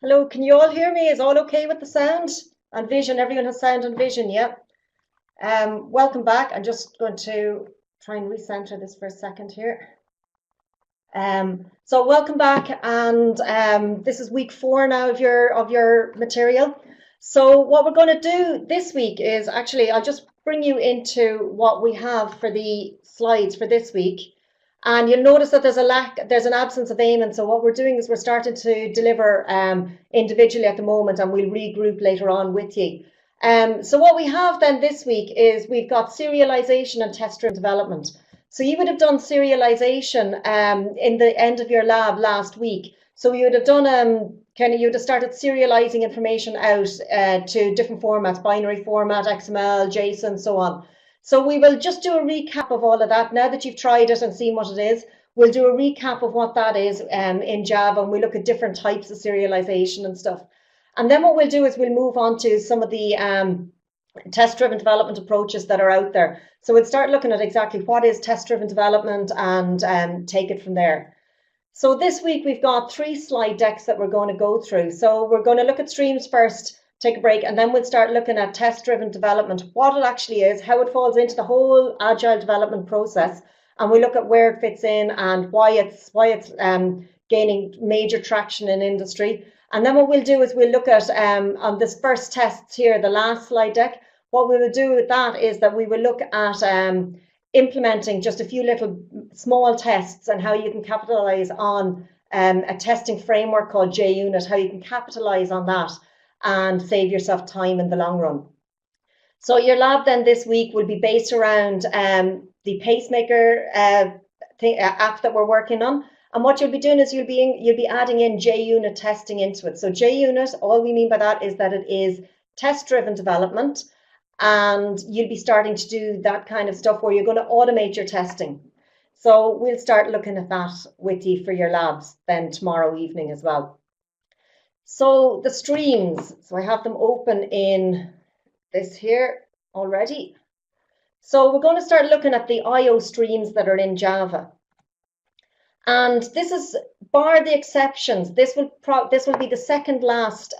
Hello, can you all hear me? Is all okay with the sound and vision? Everyone has sound and vision, yeah? Welcome back. I'm just going to try and recenter this for a second here. So welcome back, and this is week 4 now of your material. So what we're going to do this week is actually I'll just bring you into what we have for the slides for this week. And you'll notice that there's an absence of Eamon. So what we're doing is we're starting to deliver individually at the moment, and we'll regroup later on with you. So what we have then this week is we've got serialization and test-driven development. So you would have done serialization in the end of your lab last week. So you would have done you would have started serializing information out to different formats: binary format, XML, JSON, so on. So we will just do a recap of all of that. Now that you've tried it and seen what it is, we'll do a recap of what that is in Java, and we look at different types of serialization and stuff. And then what we'll do is we'll move on to some of the test-driven development approaches that are out there. So we'll start looking at exactly what is test-driven development and take it from there. So this week we've got 3 slide decks that we're going to go through. So we're going to look at streams first, take a break, and then we'll start looking at test-driven development, what it actually is, how it falls into the whole agile development process, and we look at where it fits in and why it's gaining major traction in industry. And then what we'll do is we'll look at on this first test here, the last slide deck. What we will do with that is that we will look at implementing just a few little small tests and how you can capitalize on a testing framework called JUnit, how you can capitalize on that and save yourself time in the long run. So your lab then this week will be based around the pacemaker app that we're working on. And what you'll be doing is you'll be adding in JUnit testing into it. So JUnit, all we mean by that is that it is test-driven development, and you'll be starting to do that kind of stuff where you're going to automate your testing. So we'll start looking at that with you for your labs then tomorrow evening as well. So the streams, so I have them open in this here already. So we're going to start looking at the IO streams that are in Java. And this is, bar the exceptions, this will be the second last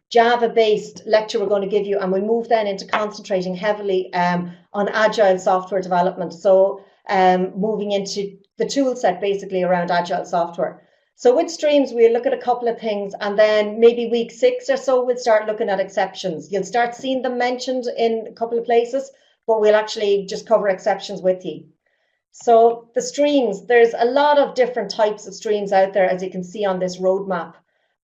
Java-based lecture we're going to give you, and we'll move then into concentrating heavily on agile software development. So moving into the tool set basically around agile software. So with streams, we'll look at a couple of things, and then maybe week 6 or so, we'll start looking at exceptions. You'll start seeing them mentioned in a couple of places, but we'll actually just cover exceptions with you. So the streams, there's a lot of different types of streams out there, as you can see on this roadmap.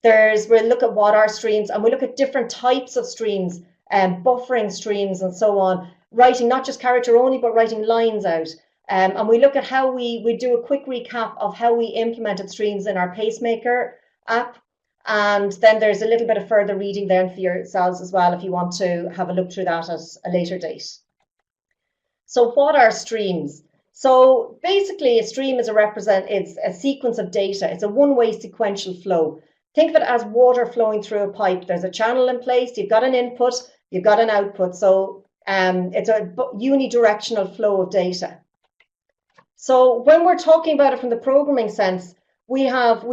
We'll look at what are streams, and we'll look at different types of streams, buffering streams and so on, writing not just character only, but writing lines out. And we look at how we do a quick recap of how we implemented streams in our pacemaker app. And then there's a little bit of further reading there for yourselves as well, if you want to have a look through that at a later date. So what are streams? So basically a stream is it's a sequence of data. It's a one-way sequential flow. Think of it as water flowing through a pipe. There's a channel in place, you've got an input, you've got an output. So it's a unidirectional flow of data. So when we're talking about it from the programming sense, we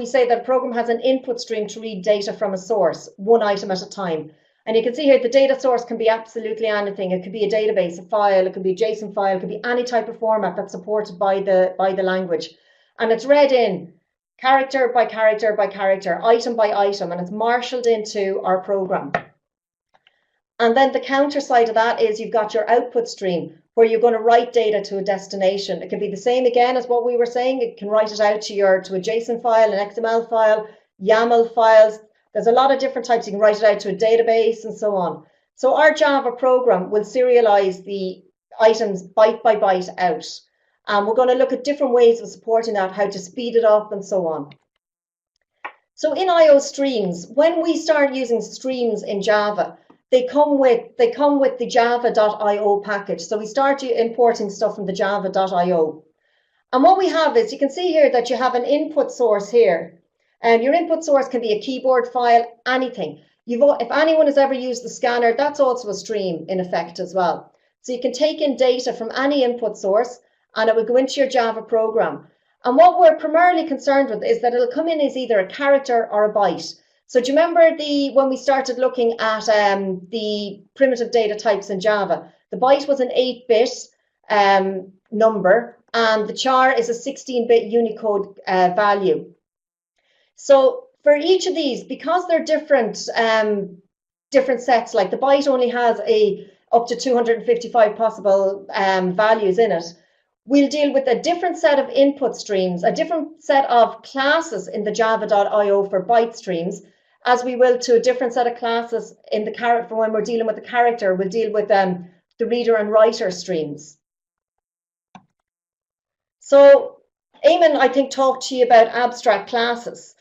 say that a program has an input stream to read data from a source, one item at a time. And you can see here the data source can be absolutely anything. It could be a database, a file, it could be a JSON file, it could be any type of format that's supported by the language. And it's read in character by character by character, item by item, and it's marshaled into our program. And then the counter side of that is you've got your output stream, where you're going to write data to a destination. It can be the same again as what we were saying. It can write it out to a JSON file, an XML file, YAML files. There's a lot of different types. You can write it out to a database and so on. So our Java program will serialize the items byte by byte out. We're going to look at different ways of supporting that, how to speed it up and so on. So in IO streams, when we start using streams in Java, they come with the java.io package. So we start importing stuff from the java.io. And what we have is, you can see here that you have an input source here. And your input source can be a keyboard file, anything. If anyone has ever used the scanner, that's also a stream in effect as well. So you can take in data from any input source, and it will go into your Java program. And what we're primarily concerned with is that it'll come in as either a character or a byte. So do you remember when we started looking at the primitive data types in Java? The byte was an 8-bit number, and the char is a 16-bit Unicode value. So for each of these, because they're different different sets, like the byte only has up to 255 possible values in it, we'll deal with a different set of input streams, a different set of classes in the java.io for byte streams, as we will to a different set of classes in the character. For when we're dealing with the character, we'll deal with the reader and writer streams. So Eamon, I think, talked to you about abstract classes.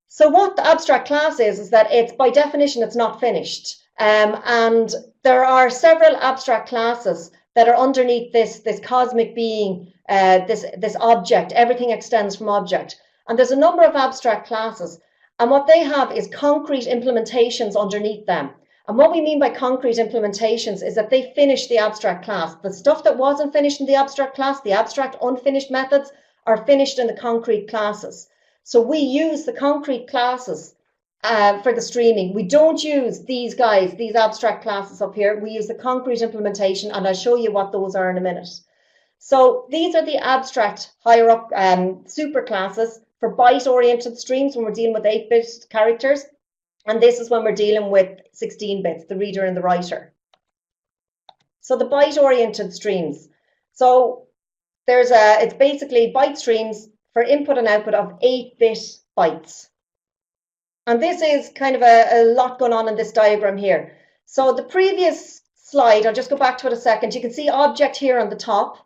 So what the abstract class is that it's, by definition, it's not finished. And there are several abstract classes that are underneath this cosmic being, this object. Everything extends from object. And there's a number of abstract classes. And what they have is concrete implementations underneath them. And what we mean by concrete implementations is that they finish the abstract class. The stuff that wasn't finished in the abstract class, the abstract unfinished methods, are finished in the concrete classes. So we use the concrete classes for the streaming. We don't use these guys, these abstract classes up here. We use the concrete implementation, and I'll show you what those are in a minute. So these are the abstract higher up super classes for byte-oriented streams when we're dealing with 8-bit characters. And this is when we're dealing with 16 bits, the reader and the writer. So the byte-oriented streams. So it's basically byte streams for input and output of 8-bit bytes. And this is kind of a lot going on in this diagram here. So the previous slide, I'll just go back to it a second. You can see object here on the top.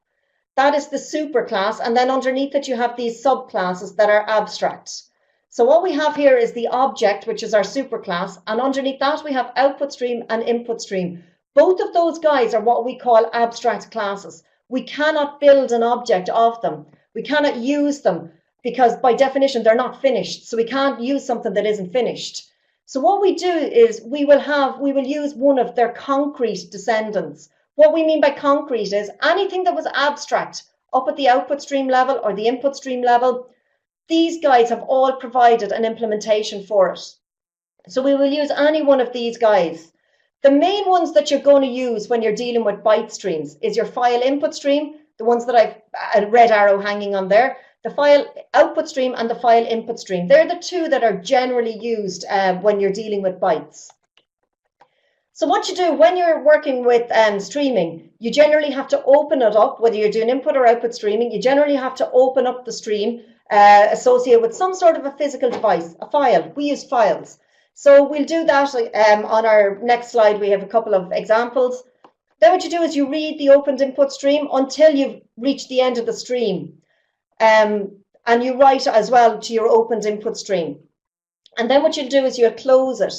That is the superclass, and then underneath it you have these subclasses that are abstract. So what we have here is the object, which is our superclass, and underneath that we have output stream and input stream. Both of those guys are what we call abstract classes. We cannot build an object of them. We cannot use them because by definition they're not finished. So we can't use something that isn't finished. So what we do is we will use one of their concrete descendants. What we mean by concrete is anything that was abstract up at the output stream level or the input stream level, these guys have all provided an implementation for it. So we will use any one of these guys. The main ones that you're going to use when you're dealing with byte streams is your file input stream, the ones that I've a red arrow hanging on there, the file output stream and the file input stream. They're the two that are generally used when you're dealing with bytes. So what you do when you're working with streaming, you generally have to open it up, whether you're doing input or output streaming, you generally have to open up the stream associated with some sort of a physical device, a file. We use files. So we'll do that on our next slide. We have a couple of examples. Then what you do is you read the opened input stream until you've reached the end of the stream. And you write as well to your opened input stream. And then what you'll do is you'll close it.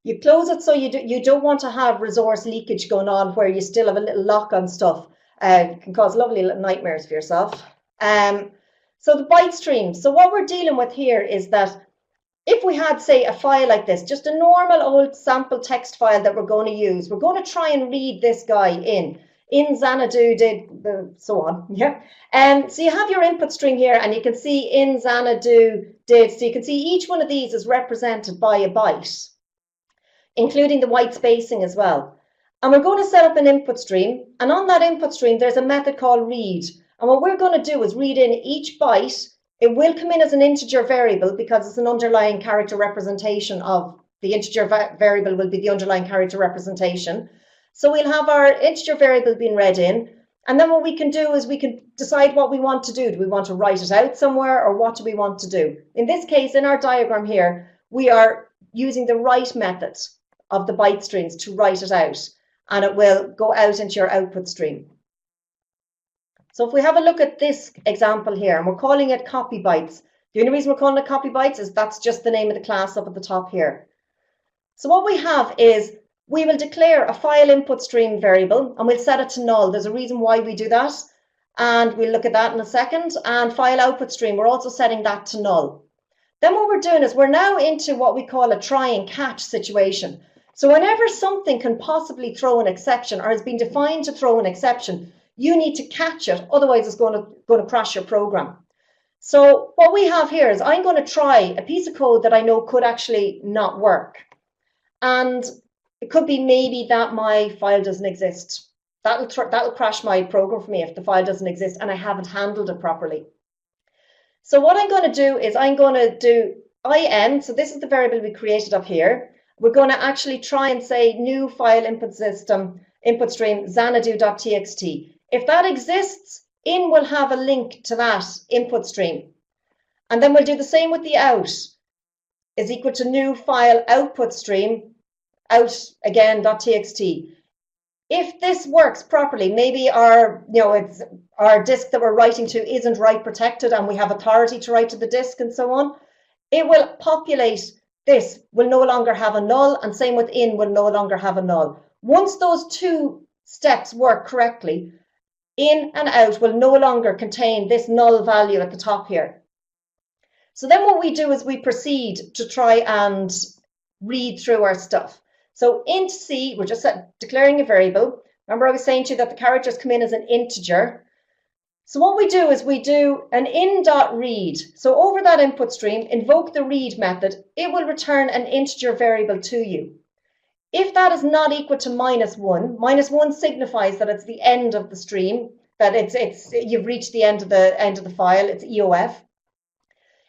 You close it so you don't want to have resource leakage going on where you still have a little lock on stuff. It can cause lovely little nightmares for yourself. So the byte stream. So what we're dealing with here is that if we had, say, a file like this, just a normal old sample text file that we're going to use, we're going to try and read this guy in Xanadu did, so on, yeah. So you have your input string here, and you can see in Xanadu did, so you can see each one of these is represented by a byte, including the white spacing as well. And we're going to set up an input stream, and on that input stream there's a method called read. And what we're going to do is read in each byte. It will come in as an integer variable because it's an underlying character representation of the integer variable will be the underlying character representation. So we'll have our integer variable being read in, and then what we can do is we can decide what we want to do. Do we want to write it out somewhere, or what do we want to do? In this case, in our diagram here, we are using the write method of the byte streams to write it out, and it will go out into your output stream. So if we have a look at this example here, and we're calling it copy bytes. The only reason we're calling it copy bytes is that's just the name of the class up at the top here. So what we have is we will declare a file input stream variable, and we'll set it to null. There's a reason why we do that, and we'll look at that in a second. And file output stream, we're also setting that to null. Then what we're doing is we're now into what we call a try and catch situation. So whenever something can possibly throw an exception or has been defined to throw an exception, you need to catch it, otherwise it's going to crash your program. So what we have here is I'm going to try a piece of code that I know could actually not work. And it could be maybe that my file doesn't exist. That'll crash my program for me if the file doesn't exist and I haven't handled it properly. So what I'm going to do is I'm going to do in, so this is the variable we created up here. We're going to actually try and say new file input system, input stream, xanadu.txt. If that exists, in will have a link to that input stream. And then we'll do the same with the out, is equal to new file output stream, out again, .txt. If this works properly, maybe our, it's our disk that we're writing to isn't write protected and we have authority to write to the disk and so on, it will populate. This will no longer have a null, and same with in will no longer have a null. Once those two steps work correctly, in and out will no longer contain this null value at the top here. So then what we do is we proceed to try and read through our stuff. So int c, we're just declaring a variable. Remember I was saying to you that the characters come in as an integer. So what we do is we do an in.read. So over that input stream, invoke the read method. It will return an integer variable to you. If that is not equal to -1 signifies that it's the end of the stream, that you've reached the end of the file, it's EOF.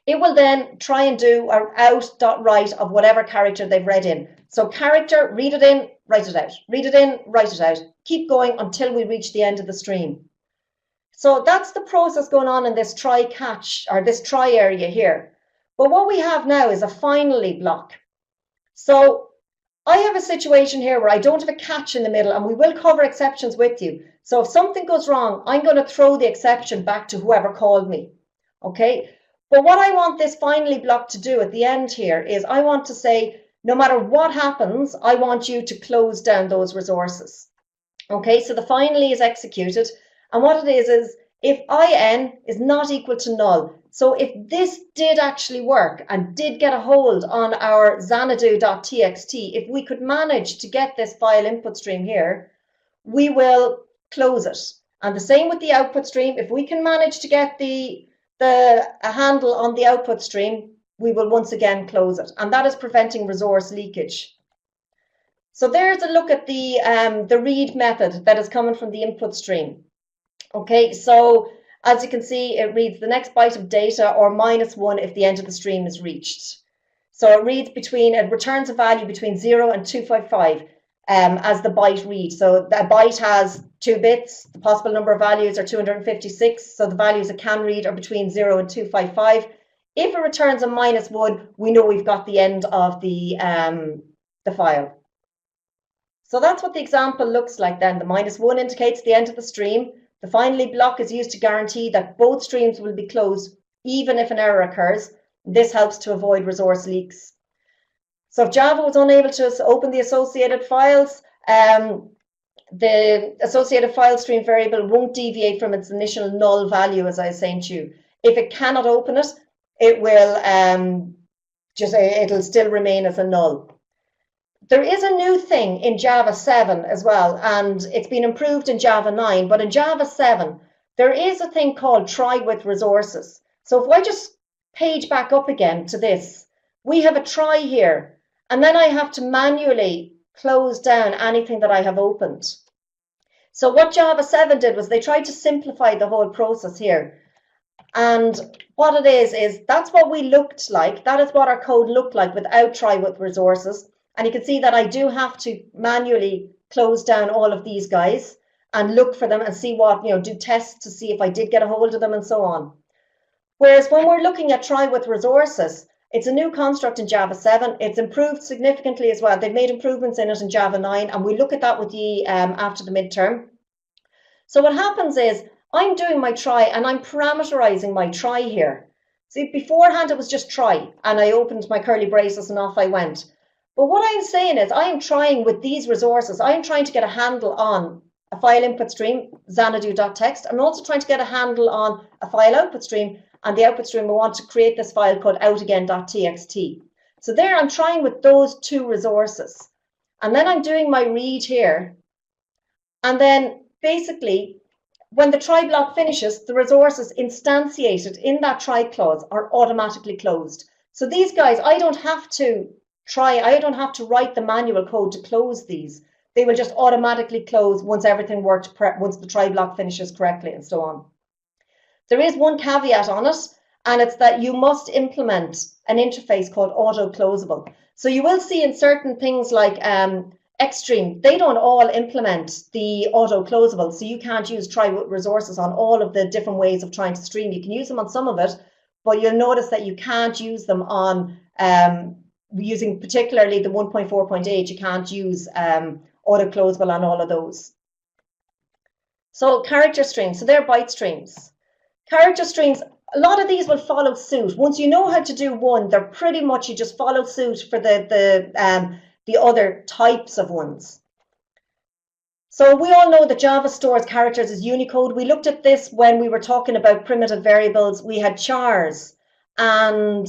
It will then try and do an out.write of whatever character they've read in. So character, read it in, write it out. Read it in, write it out. Keep going until we reach the end of the stream. So that's the process going on in this try catch, or this try area here. But what we have now is a finally block. So I have a situation here where I don't have a catch in the middle, and we will cover exceptions with you. So if something goes wrong, I'm going to throw the exception back to whoever called me. Okay? But what I want this finally block to do at the end here is I want to say, no matter what happens, I want you to close down those resources. Okay, so the finally is executed. And what it is if in is not equal to null. So if this did actually work and did get a hold on our xanadu.txt, if we could manage to get this file input stream here, we will close it. And the same with the output stream. If we can manage to get a handle on the output stream, we will once again close it. And that is preventing resource leakage. So there's a look at the read method that is coming from the input stream. Okay, so as you can see, it reads the next byte of data or -1 if the end of the stream is reached. So it returns a value between 0 and 255 as the byte read. So that byte has 2 bits. The possible number of values are 256. So the values it can read are between 0 and 255. If it returns a -1, we know we've got the end of the file. So that's what the example looks like then. The -1 indicates the end of the stream. The finally block is used to guarantee that both streams will be closed, even if an error occurs. This helps to avoid resource leaks. So if Java was unable to open the associated files, the associated file stream variable won't deviate from its initial null value, as I was saying to you. If it cannot open it, it will it'll still remain as a null. There is a new thing in Java 7 as well, and it's been improved in Java 9, but in Java 7, there is a thing called try with resources. So if I just page back up again to this, we have a try here, and then I have to manually close down anything that I have opened. So what Java 7 did was they tried to simplify the whole process here. And what it is that's what we looked like. That is what our code looked like without try with resources. And you can see that I do have to manually close down all of these guys and look for them and see what, do tests to see if I did get a hold of them and so on. Whereas when we're looking at try with resources, it's a new construct in Java 7. It's improved significantly as well. They've made improvements in it in Java 9, and we look at that with you after the midterm. So what happens is I'm doing my try and I'm parameterizing my try here. See, beforehand it was just try, and I opened my curly braces and off I went. But what I'm saying is I am trying with these resources, I am trying to get a handle on a file input stream, xanadu.txt. I'm also trying to get a handle on a file output stream, and the output stream, I want to create this file called outagain.txt. So there I'm trying with those two resources. And then I'm doing my read here. And then basically when the try block finishes, the resources instantiated in that try clause are automatically closed. So these guys, I don't have to write the manual code to close these. They will just automatically close once everything worked, once the try block finishes correctly and so on. There is one caveat on it, and it's that you must implement an interface called auto-closable. So you will see in certain things like Xstream, they don't all implement the auto-closable, so you can't use try with resources on all of the different ways of trying to stream. You can use them on some of it, but you'll notice that you can't use them on using particularly the 1.4.8. You can't use auto-closable on all of those. So character streams, so they're byte streams. Character streams, a lot of these will follow suit. Once you know how to do one, they're pretty much, you just follow suit for the other types of ones. So we all know that Java stores characters as Unicode. We looked at this when we were talking about primitive variables. We had chars, and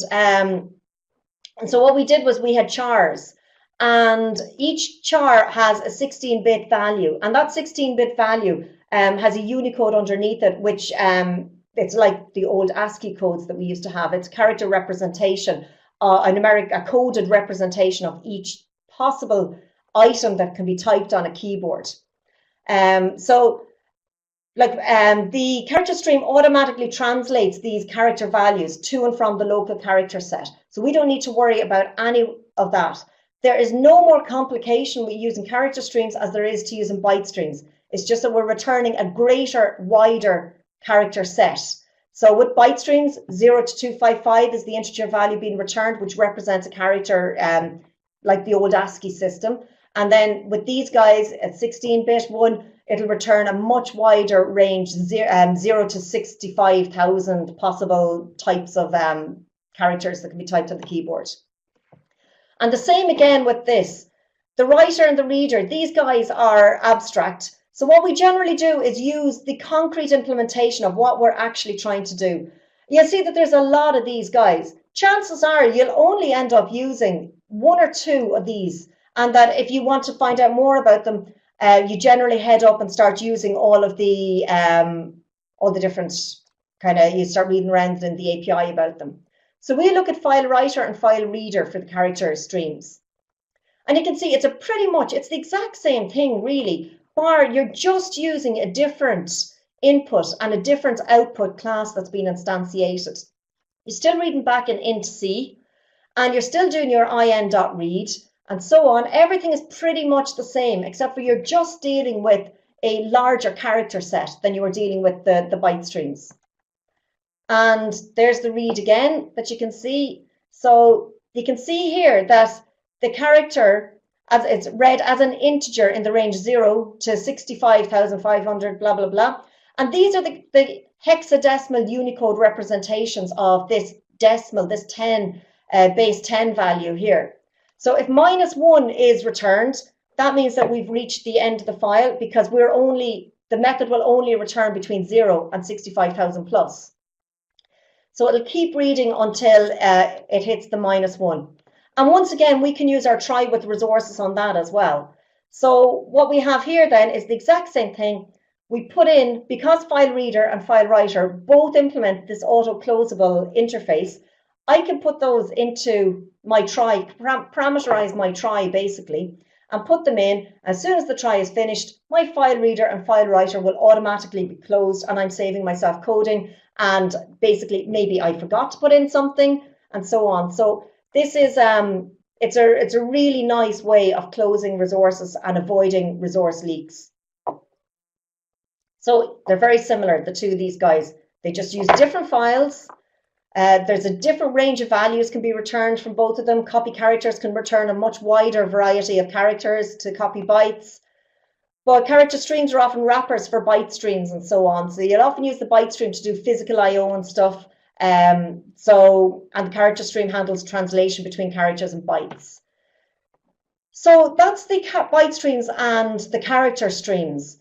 so what we did was we had chars, and each char has a 16-bit value, and that 16-bit value has a Unicode underneath it, which it's like the old ASCII codes that we used to have. It's character representation, a coded representation of each possible item that can be typed on a keyboard. So the character stream automatically translates these character values to and from the local character set. So we don't need to worry about any of that. There is no more complication with using character streams as there is to using byte streams. It's just that we're returning a greater, wider character set. So with byte streams, 0 to 255 is the integer value being returned, which represents a character like the old ASCII system. And then with these guys at 16-bit one, it'll return a much wider range, 0 to 65,000 possible types of characters that can be typed on the keyboard. And the same again with this. The writer and the reader, these guys are abstract. So what we generally do is use the concrete implementation of what we're actually trying to do. You'll see that there's a lot of these guys. Chances are you'll only end up using one or two of these, and that if you want to find out more about them, you generally head up and start using all the different you start reading around in the API about them. So we look at file writer and file reader for the character streams. And you can see it's the exact same thing really, bar you're just using a different input and a different output class that's been instantiated. You're still reading back in int C, and you're still doing your in.read, and so on. Everything is pretty much the same, except for you're just dealing with a larger character set than you were dealing with the byte streams. And there's the read again that you can see. So you can see here that the character, as it's read as an integer in the range 0 to 65,500, blah, blah, blah. And these are the hexadecimal Unicode representations of this decimal, this 10, base 10 value here. So if -1 is returned, that means that we've reached the end of the file, because the method will only return between 0 and 65,000 plus. So it'll keep reading until it hits the -1. And once again, we can use our try with resources on that as well. So what we have here then is the exact same thing. We put in, because file reader and file writer both implement this auto-closable interface, I can put those into my try, parameterize my try basically, and put them in. As soon as the try is finished, my file reader and file writer will automatically be closed, and I'm saving myself coding, and basically maybe I forgot to put in something and so on. So this is it's a really nice way of closing resources and avoiding resource leaks. So they're very similar, the two of these guys. They just use different files. There's a different range of values can be returned from both of them. Copy characters can return a much wider variety of characters to copy bytes. But character streams are often wrappers for byte streams and so on. So you'll often use the byte stream to do physical I/O and stuff. And the character stream handles translation between characters and bytes. So that's the byte streams and the character streams.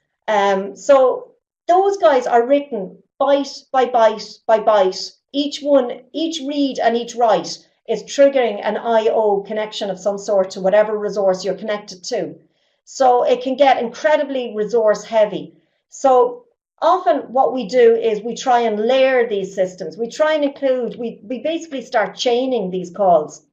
So those guys are written byte by byte by byte. Each read and each write is triggering an I/O connection of some sort to whatever resource you're connected to. So it can get incredibly resource heavy. So often what we do is we try and layer these systems. We try and include, we basically start chaining these calls.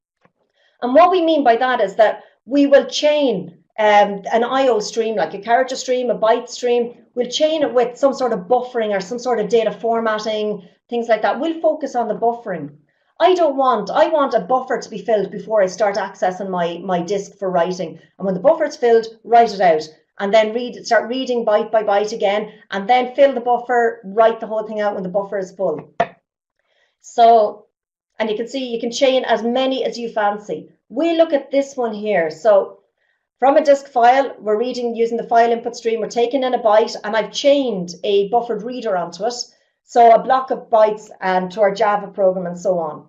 And what we mean by that is that we will chain an IO stream, like a character stream, a byte stream. We'll chain it with some sort of buffering or some sort of data formatting, things like that. We'll focus on the buffering. I want a buffer to be filled before I start accessing my disk for writing. And when the buffer's filled, write it out. And then start reading byte by byte again, and then fill the buffer, write the whole thing out when the buffer is full. So, and you can see you can chain as many as you fancy. We look at this one here. So from a disk file, we're reading using the file input stream, we're taking in a byte, and I've chained a buffered reader onto it. So a block of bytes to our Java program and so on.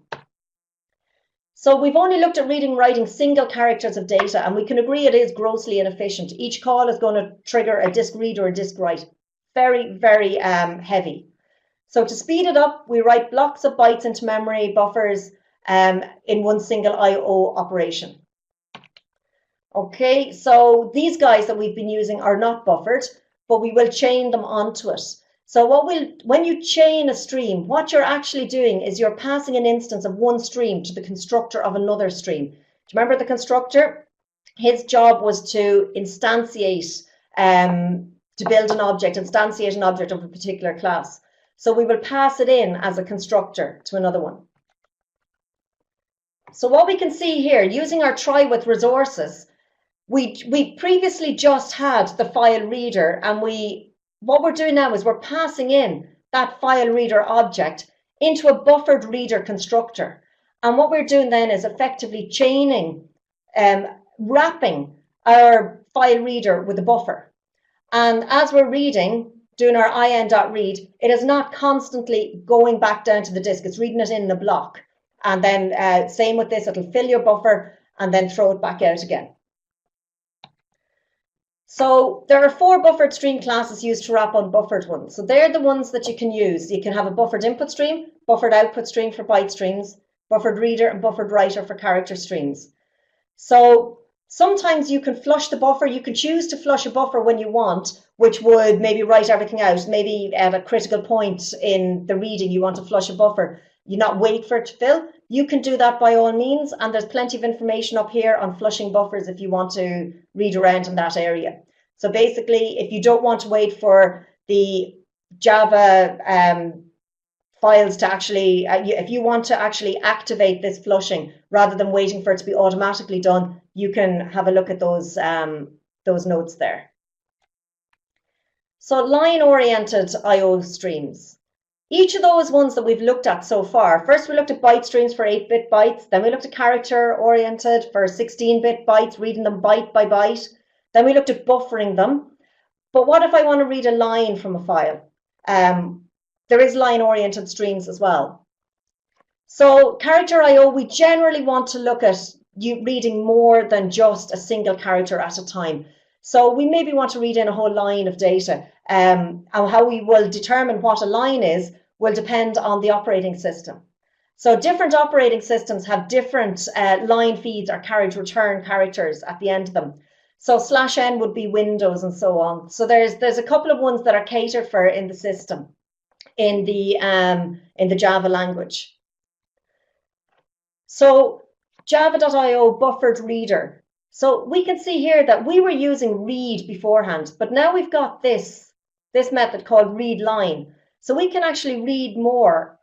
So we've only looked at reading and writing single characters of data, and we can agree it is grossly inefficient. Each call is going to trigger a disk read or a disk write. Very, very heavy. So to speed it up, we write blocks of bytes into memory buffers in one single I/O operation. Okay, so these guys that we've been using are not buffered, but we will chain them onto it. So when you chain a stream, what you're actually doing is you're passing an instance of one stream to the constructor of another stream. Do you remember the constructor? His job was to instantiate, to build an object, instantiate an object of a particular class. So we will pass it in as a constructor to another one. So what we can see here, using our try with resources, we previously just had the file reader, and what we're doing now is we're passing in that file reader object into a buffered reader constructor. And what we're doing then is effectively chaining, wrapping our file reader with a buffer. And as we're reading, doing our in.read, it is not constantly going back down to the disk. It's reading it in a block. And then same with this, it'll fill your buffer and then throw it back out again. So there are 4 buffered stream classes used to wrap unbuffered ones. So they're the ones that you can use. You can have a buffered input stream, buffered output stream for byte streams, buffered reader and buffered writer for character streams. So sometimes you can flush the buffer. You can choose to flush a buffer when you want, which would maybe write everything out. Maybe at a critical point in the reading, you want to flush a buffer. You not wait for it to fill. You can do that by all means, and there's plenty of information up here on flushing buffers if you want to read around in that area. So basically, if you don't want to wait for the Java files to actually, if you want to actually activate this flushing rather than waiting for it to be automatically done, you can have a look at those notes there. So line-oriented I/O streams. Each of those ones that we've looked at so far, first we looked at byte streams for 8-bit bytes, then we looked at character-oriented for 16-bit bytes, reading them byte by byte, then we looked at buffering them. But what if I want to read a line from a file? There is line-oriented streams as well. So character I/O, we generally want to look at you reading more than just a single character at a time. So we maybe want to read in a whole line of data. And how we will determine what a line is will depend on the operating system. So different operating systems have different line feeds or carriage return characters at the end of them. So /n would be Windows and so on. So there's a couple of ones that are catered for in the system, in the Java language. So Java.io buffered reader. So we can see here that we were using read beforehand, but now we've got this method called read line. So we can actually read more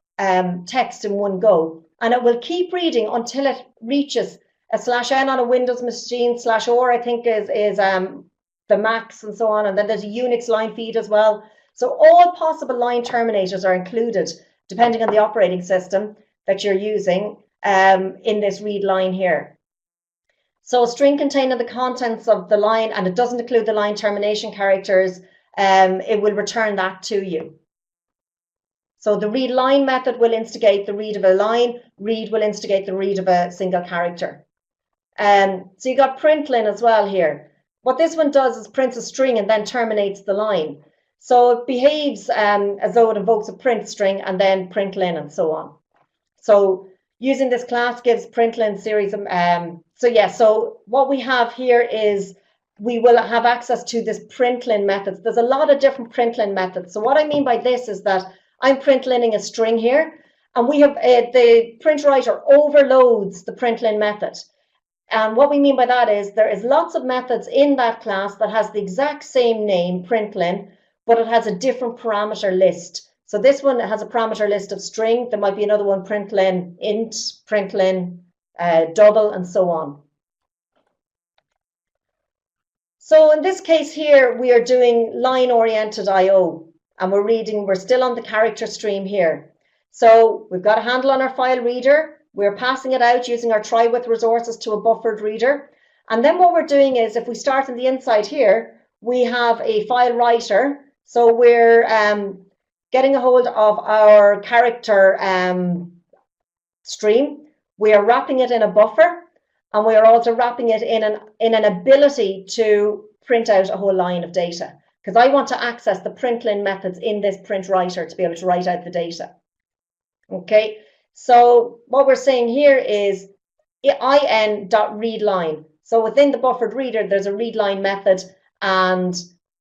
text in one go, and it will keep reading until it reaches a /n on a Windows machine, /or I think is the max and so on, and then there's a Unix line feed as well. So all possible line terminators are included depending on the operating system that you're using in this read line here. So a string containing the contents of the line, and it doesn't include the line termination characters, it will return that to you. So the read line method will instigate the read of a line, read will instigate the read of a single character. So you got println as well here. What this one does is prints a string and then terminates the line. So it behaves as though it invokes a print string and then println and so on. So using this class gives println series of, so what we have here is we will have access to this println methods. There's a lot of different println methods. So what I mean by this is that I'm printlning a string here, and we have the print writer overloads the println method. And what we mean by that is there is lots of methods in that class that has the exact same name, println, but it has a different parameter list. So this one has a parameter list of string. There might be another one, println int, println double, and so on. So in this case here, we are doing line-oriented I/O, and we're still on the character stream here. So we've got a handle on our file reader. We're passing it out using our try with resources to a buffered reader. And then what we're doing is, if we start on the inside here, we have a file writer. So we're getting a hold of our character stream. We are wrapping it in a buffer, and we are also wrapping it in an ability to print out a whole line of data, because I want to access the println methods in this print writer to be able to write out the data. Okay, so what we're saying here is in.readLine. So within the buffered reader, there's a readLine method, and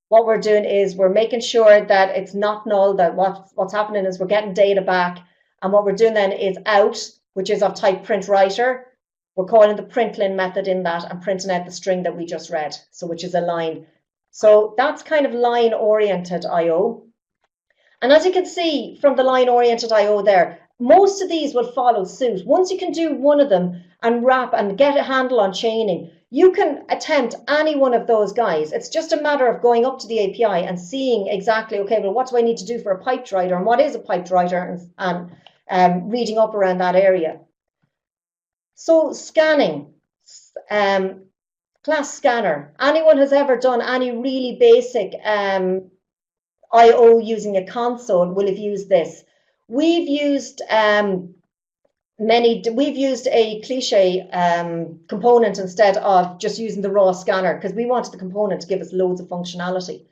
what we're doing is we're making sure that it's not null, that what's happening is we're getting data back, and what we're doing then is out, which is of type print writer. We're calling the println method in that and printing out the string that we just read, so which is a line. So that's kind of line-oriented I/O. And as you can see from the line-oriented I/O there, most of these will follow suit. Once you can do one of them and wrap and get a handle on chaining, you can attempt any one of those guys. It's just a matter of going up to the API and seeing exactly, okay, well, what do I need to do for a piped writer, and what is a piped writer, and reading up around that area. So scanning, class scanner. Anyone has ever done any really basic I/O using a console will have used this. We've used we've used a cliche component instead of just using the raw scanner, because we wanted the component to give us loads of functionality.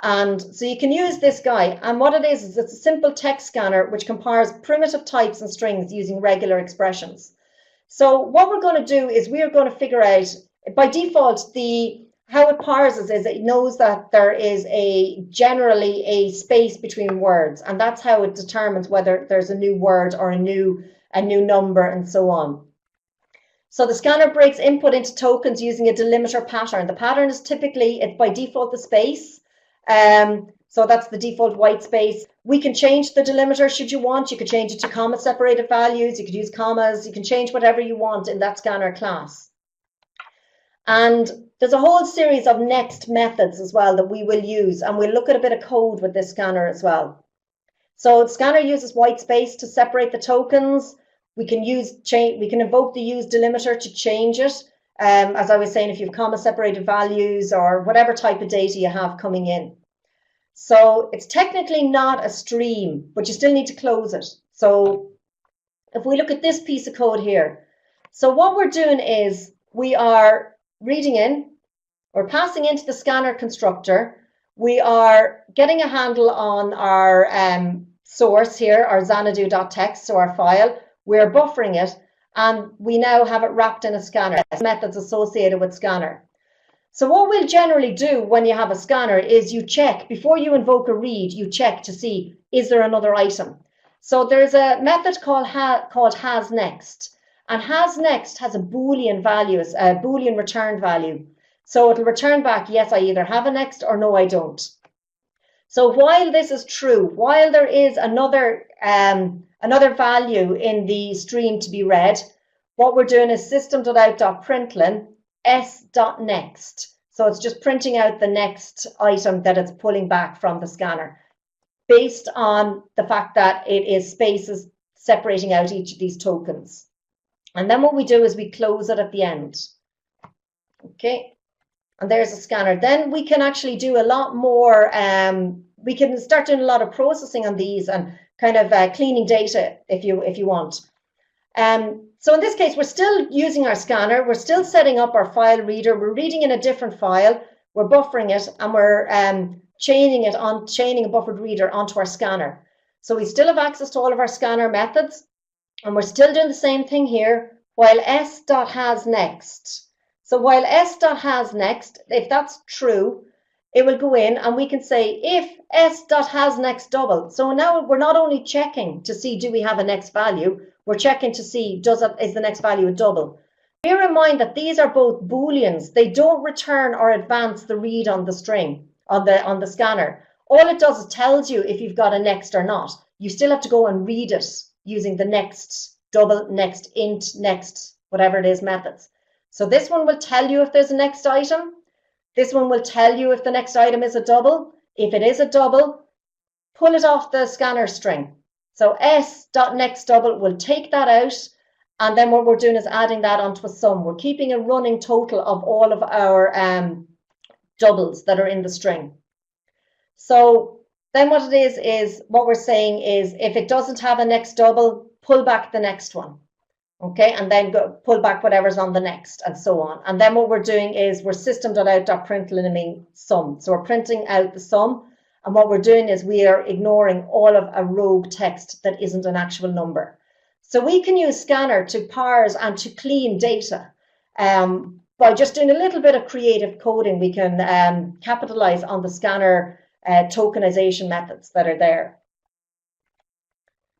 And so you can use this guy, and what it is it's a simple text scanner which compares primitive types and strings using regular expressions. So what we're going to do is we are going to figure out, by default, how it parses is it knows that there is generally a space between words, and that's how it determines whether there's a new word or a new number and so on. So the scanner breaks input into tokens using a delimiter pattern. The pattern is typically, it's by default the space. So that's the default white space. We can change the delimiter should you want. You could change it to comma separated values. You could use commas. You can change whatever you want in that scanner class. And there's a whole series of next methods as well that we will use, and we'll look at a bit of code with this scanner as well. So the scanner uses white space to separate the tokens. We can invoke the use delimiter to change it. As I was saying, if you have comma separated values or whatever type of data you have coming in. So it's technically not a stream, but you still need to close it. So if we look at this piece of code here, so what we're doing is we are reading in, we're passing into the scanner constructor, we are getting a handle on our source here, our xanadu.txt, so our file, we're buffering it, and we now have it wrapped in a scanner. Methods associated with scanner. So what we'll generally do when you have a scanner is you check, before you invoke a read, you check to see, is there another item? So there's a method called hasNext, and hasNext has a Boolean value, a Boolean return value. So it'll return back, yes, I either have a next or no, I don't. So while this is true, while there is another value in the stream to be read, what we're doing is system.out.println s.next. So it's just printing out the next item that it's pulling back from the scanner based on the fact that it is spaces separating out each of these tokens. And then what we do is we close it at the end. Okay, and there's a scanner. Then we can actually do a lot more, we can start doing a lot of processing on these and kind of cleaning data if you want. So in this case, we're still using our scanner, we're still setting up our file reader, we're reading in a different file, we're buffering it, and we're chaining a buffered reader onto our scanner. So we still have access to all of our scanner methods, and we're still doing the same thing here, while s.hasNext. So while s.hasNext, if that's true, it will go in and we can say if s.hasNext double. So now we're not only checking to see do we have a next value, we're checking to see is the next value a double. Bear in mind that these are both Booleans. They don't return or advance the read on the string, on the scanner. All it does is tells you if you've got a next or not. You still have to go and read it using the next, double, next, int, next, whatever it is methods. So this one will tell you if there's a next item. This one will tell you if the next item is a double. If it is a double, pull it off the scanner string. So s.nextDouble will take that out, and then what we're doing is adding that onto a sum. We're keeping a running total of all of our doubles that are in the string. So then what it is what we're saying is if it doesn't have a next double, pull back the next one. Okay, and then pull back whatever's on the next, and so on. And then what we're doing is we're system.out.println sum. So we're printing out the sum, and what we're doing is we are ignoring all of a rogue text that isn't an actual number. So we can use Scanner to parse and to clean data. By just doing a little bit of creative coding, we can capitalize on the Scanner tokenization methods that are there.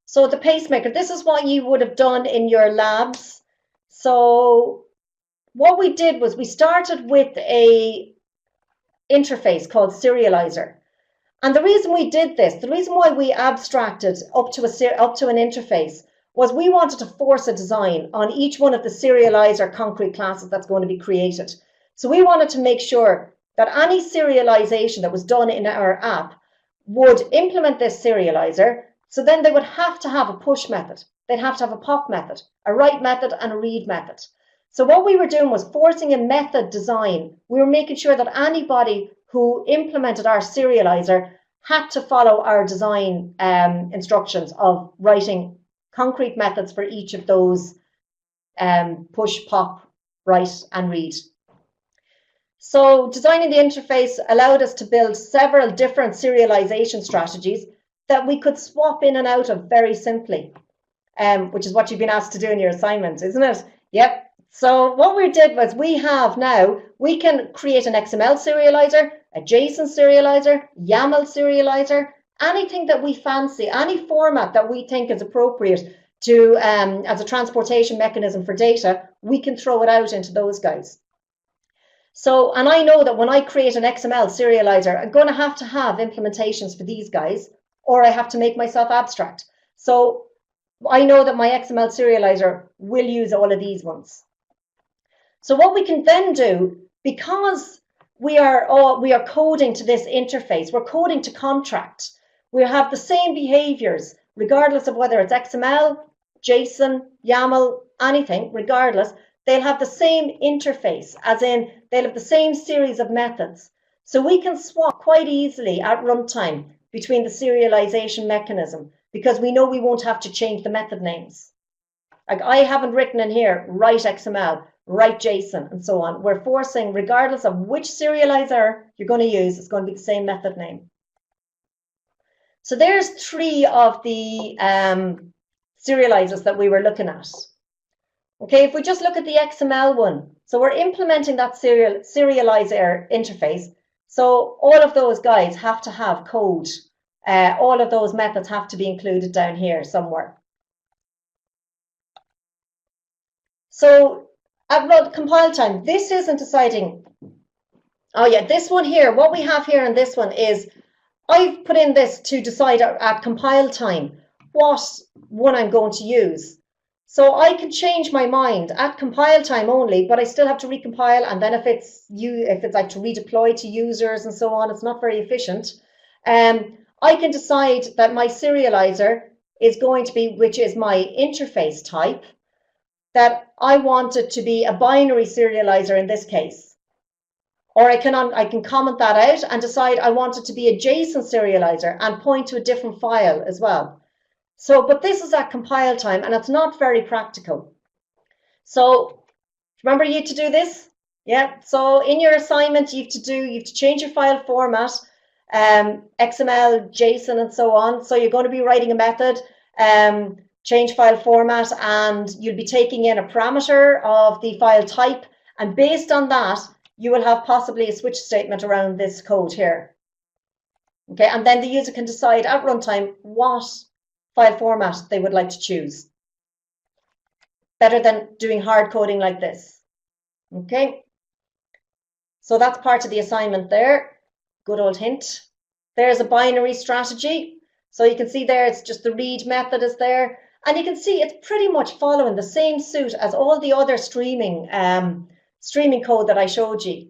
So the pacemaker, this is what you would have done in your labs. So what we did was we started with a interface called serializer. And the reason we did this, the reason why we abstracted up to an interface was we wanted to force a design on each one of the serializer concrete classes that's going to be created. So we wanted to make sure that any serialization that was done in our app would implement this serializer. So then they would have to have a push method. They'd have to have a pop method, a write method, and a read method. So what we were doing was forcing a method design. We were making sure that anybody who implemented our serializer had to follow our design instructions of writing concrete methods for each of those push, pop, write, and read. So designing the interface allowed us to build several different serialization strategies that we could swap in and out of very simply, which is what you've been asked to do in your assignment, isn't it? Yep. So what we did was we can create an XML serializer, a JSON serializer, YAML serializer, anything that we fancy, any format that we think is appropriate to as a transportation mechanism for data, we can throw it out into those guys. So, and I know that when I create an XML serializer, I'm going to have implementations for these guys, or I have to make myself abstract. So I know that my XML serializer will use all of these ones. So what we can then do, because we are coding to this interface, we're coding to contract. We have the same behaviors, regardless of whether it's XML, JSON, YAML, anything, regardless, they'll have the same interface, as in they'll have the same series of methods. So we can swap quite easily at runtime between the serialization mechanism, because we know we won't have to change the method names. Like I haven't written in here, write XML, write JSON, and so on. We're forcing, regardless of which serializer you're going to use, it's going to be the same method name. So there's 3 of the serializers that we were looking at. Okay, if we just look at the XML one, so we're implementing that serializer interface. So all of those guys have to have code. All of those methods have to be included down here somewhere. So at compile time, this isn't deciding. Oh yeah, this one here, what we have here in this one is, I've put in this to decide at compile time what one I'm going to use. So I can change my mind at compile time only, but I still have to recompile, and then if it's like to redeploy to users and so on, it's not very efficient. I can decide that my serializer is going to be, which is my interface type, that I want it to be a binary serializer in this case. Or I can comment that out and decide I want it to be a JSON serializer and point to a different file as well. So, but this is at compile time, and it's not very practical. So remember you to do this? Yeah. So in your assignment, you have to change your file format, XML, JSON, and so on. So you're going to be writing a method, change file format, and you'll be taking in a parameter of the file type, And based on that, you will have possibly a switch statement around this code here. Okay, and then the user can decide at runtime what file format they would like to choose. Better than doing hard coding like this. Okay, so that's part of the assignment there. Good old hint. There's a binary strategy. So you can see there, it's just the read method is there. And you can see it's pretty much following the same suit as all the other streaming code that I showed you.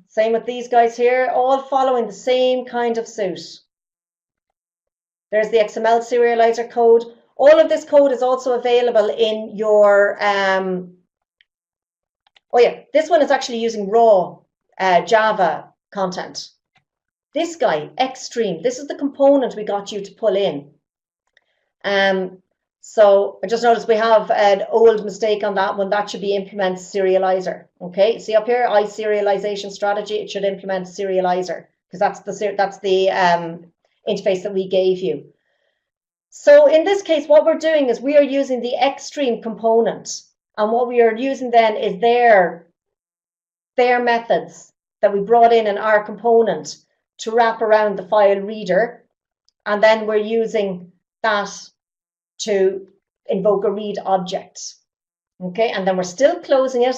Same with these guys here, all following the same kind of suit. There's the XML serializer code. All of this code is also available in your, oh yeah, this one is actually using raw Java content. This guy, Xstream, this is the component we got you to pull in. So I just noticed we have an old mistake on that one. That should be implement serializer. Okay, see up here, serialization strategy. It should implement serializer because that's the interface that we gave you. So in this case, what we're doing is we are using the Xstream component, and what we are using then is their methods that we brought in our component to wrap around the file reader, and then we're using that to invoke a read object. Okay, and then we're still closing it.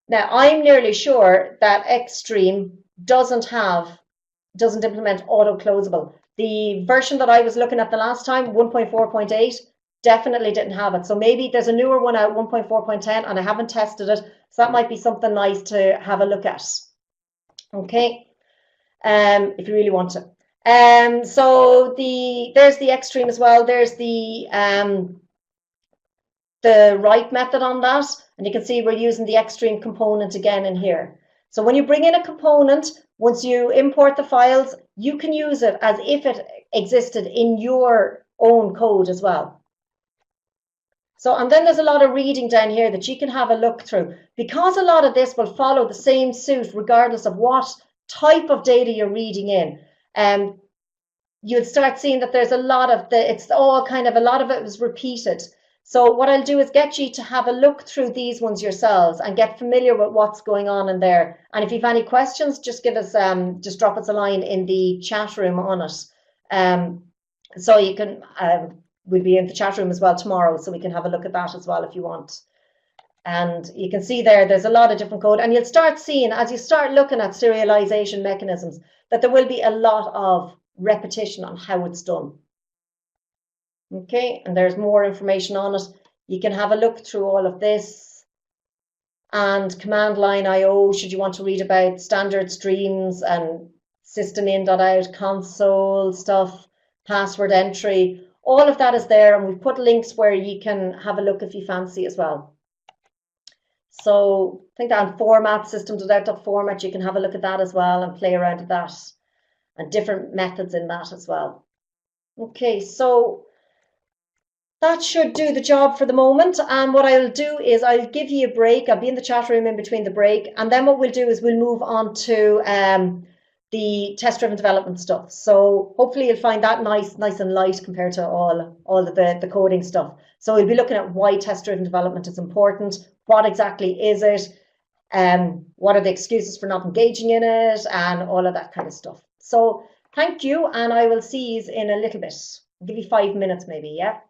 Now, I'm nearly sure that Xstream doesn't implement auto-closable. The version that I was looking at the last time, 1.4.8, definitely didn't have it. So maybe there's a newer one out, 1.4.10, and I haven't tested it. So that might be something nice to have a look at. Okay, if you really want to. So there's the Xstream as well. There's the write method on that, and you can see we're using the Xstream component again in here. So when you bring in a component, once you import the files, you can use it as if it existed in your own code as well. So, and then there's a lot of reading down here that you can have a look through, because a lot of this will follow the same suit regardless of what type of data you're reading in. You'd start seeing that there's a lot of it's all kind of, a lot of it was repeated. So what I'll do is get you to have a look through these ones yourselves and get familiar with what's going on in there. And if you've any questions, just give us, just drop us a line in the chat room on it. So you can, we'll be in the chat room as well tomorrow, so we can have a look at that as well if you want. And you can see there's a lot of different code, and you'll start seeing, as you start looking at serialization mechanisms, that there will be a lot of repetition on how it's done. Okay, and there's more information on it. You can have a look through all of this, and command line IO, should you want to read about standard streams and system in.out, console stuff, password entry, all of that is there, and we've put links where you can have a look if you fancy as well. So I think that on format, system.out.format, you can have a look at that as well and play around with that, and different methods in that as well. Okay, so that should do the job for the moment. And what I'll do is I'll give you a break. I'll be in the chat room in between the break. And then what we'll do is we'll move on to the test-driven development stuff. So hopefully you'll find that nice and light compared to all of the coding stuff. So we'll be looking at why test-driven development is important. What exactly is it? What are the excuses for not engaging in it? And all of that kind of stuff. So thank you. And I will see you in a little bit. I'll give you 5 minutes maybe, yeah?